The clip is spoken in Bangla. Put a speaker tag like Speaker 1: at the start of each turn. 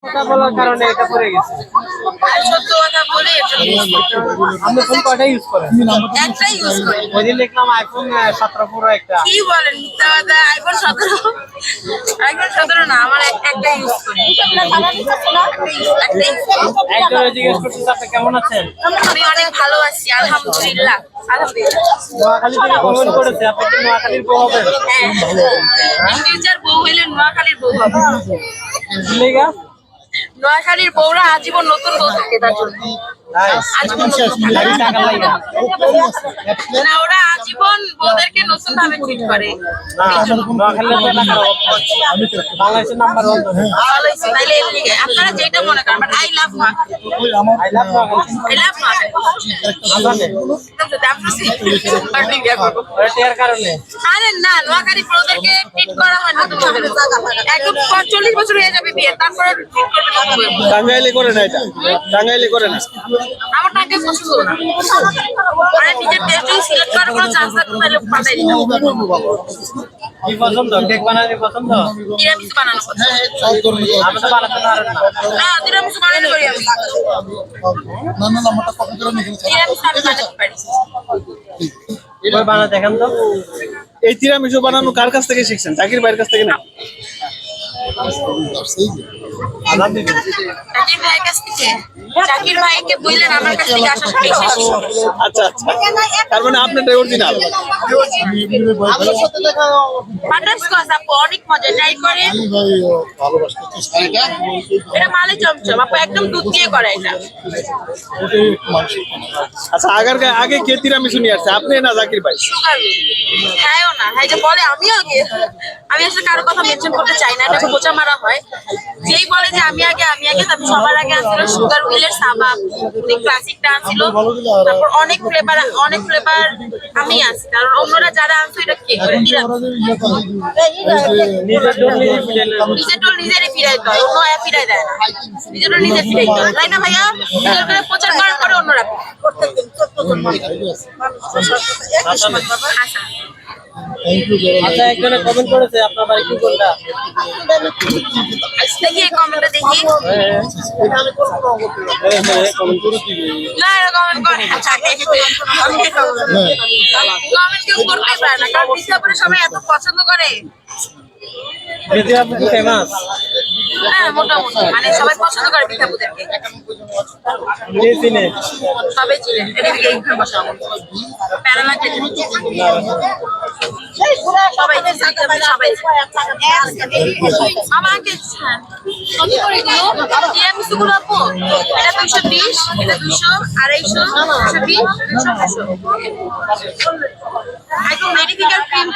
Speaker 1: কথা বলার কারণে এটা পড়ে গেছে।
Speaker 2: সত্য কথা বলে
Speaker 1: আপনি ফোন কয়টা ইউজ করেন?
Speaker 2: একটাই ইউজ করি।
Speaker 1: ওই দিন দেখলাম আইফোন 17 প্রো একটা।
Speaker 2: কি বলেন মিথ্যা কথা? আইফোন 17 না, আমার একটা ইউজ করি।
Speaker 1: একজন জিজ্ঞেস করতেছে আপনি কেমন আছেন?
Speaker 2: আমি অনেক ভালো আছি, আলহামদুলিল্লাহ।
Speaker 1: নোয়াখালী থেকে কমেন্ট করেছে আপনি কি নোয়াখালীর বউ হবেন?
Speaker 2: ইংরেজের বউ হইলে নোয়াখালীর বউ হবে।
Speaker 1: লেগা
Speaker 2: নোয়াখালীর বউরা আজীবন নতুন বউ থাকে, তার জন্য আজীবন নতুন
Speaker 1: লাগি টাকা লাগা।
Speaker 2: না, ওরা আজীবন বউদেরকে নতুন ভাবে ট্রিট করে।
Speaker 1: নোয়াখালীর তো এলাকার বাংলাদেশের নাম্বার 1 তো।
Speaker 2: ভালো হয়েছে, তাইলে আপনারা যেটা মনে করেন, but I love Noakhali.
Speaker 1: I love Noakhali.
Speaker 2: I love Noakhali.
Speaker 1: আজানে ওটা টিয়ার কারণে
Speaker 2: আরে না, নোয়াখালী বউদেরকে ট্রিট করা হয় নতুন ভাবে। একদম 40 বছর হয়ে যাবে বিয়ে, তারপরে ট্রিট করবে নতুন ভাবে।
Speaker 3: টাঙ্গাইলে করে না, এটা টাঙ্গাইলে করে না।
Speaker 2: আমার টাকা পছন্দ না, মানে নিজের টেস্ট যদি সিলেক্ট করার কোনো চান্স থাকতো তাহলে পাঠাই দিতাম।
Speaker 1: কি পছন্দ? কেক বানাতে পছন্দ?
Speaker 2: তিরামিসু বানানো পছন্দ।
Speaker 1: আমি তো বানাতে পারেন না।
Speaker 2: না, তিরামিসু বানাতে পারি আমি। তিরামিসু আমি বানাতে পারি।
Speaker 1: এবার বানাতে দেখান তো।
Speaker 3: এই তিরামিসু বানানো কার কাছ থেকে শিখছেন? জাকির ভাইয়ের কাছ থেকে না?
Speaker 1: আলহামদুলিল্লাহ।
Speaker 2: জাকির ভাইয়ের কাছ থেকে। জাকির ভাইকে বললেন আমার কাছ থেকে আসা শিখে।
Speaker 3: আচ্ছা আচ্ছা, তার মানে আপনারটাই অরিজিনাল।
Speaker 2: বাটারস্কচ আপু অনেক মজা, ট্রাই করে। এটা মালে চমচম আপু, একদম দুধ দিয়ে করে এটা।
Speaker 3: আচ্ছা, আগে কে তিরামিসু নিয়ে আসছে, আপনি না জাকির ভাই?
Speaker 2: সুগার খায়ও না, ভাই যে বলে আমি আগে। আমি আসলে কারো কথা মেনশন করতে চাই না, এটা খোঁচা মারা হয়। যেই বলে যে আমি আগে তারপর সবার আগে আসছিল সুগার উইলের সাবাব, ক্লাসিকটা আসছিল। তারপর অনেক ফ্লেভার আমি আসি, কারণ অন্যরা যারা আনছে এটা কে করে দিলাম। নিজের টোল নিজেরই ফিরাইতে হয়, অন্য ফিরাই দেয় না। নিজের টোল নিজে ফিরাইতে হয়, তাই না ভাইয়া? নিজের করে প্রচার করার পরে অন্যরা আচ্ছা।
Speaker 1: আচ্ছা, একজনে কমেন্ট করেছে আপনার বাড়ি কি কোনটা?
Speaker 2: দেখি কমেন্টটা দেখি।
Speaker 1: কমেন্ট করে দিবি।
Speaker 2: না, কমেন্ট করে কমেন্ট কেউ করতেই পারে না, কারণ বিদ্যাপুরে সবাই এত পছন্দ করে।
Speaker 1: বিদ্যাপুর ফেমাস।
Speaker 2: হ্যাঁ, মোটামুটি মানে সবাই পছন্দ করে বিদ্যাপুরদেরকে।
Speaker 1: কে চিনে?
Speaker 2: সবাই ছিলেন এদিকে এইখানে বসা প্যারা লাগছে সবাই আমাকে কত করে দিও তিরামিসু গুলো আপু? এটা 220, এটা 200, 250, 220, 250। একদম মেডিকেল ক্রিম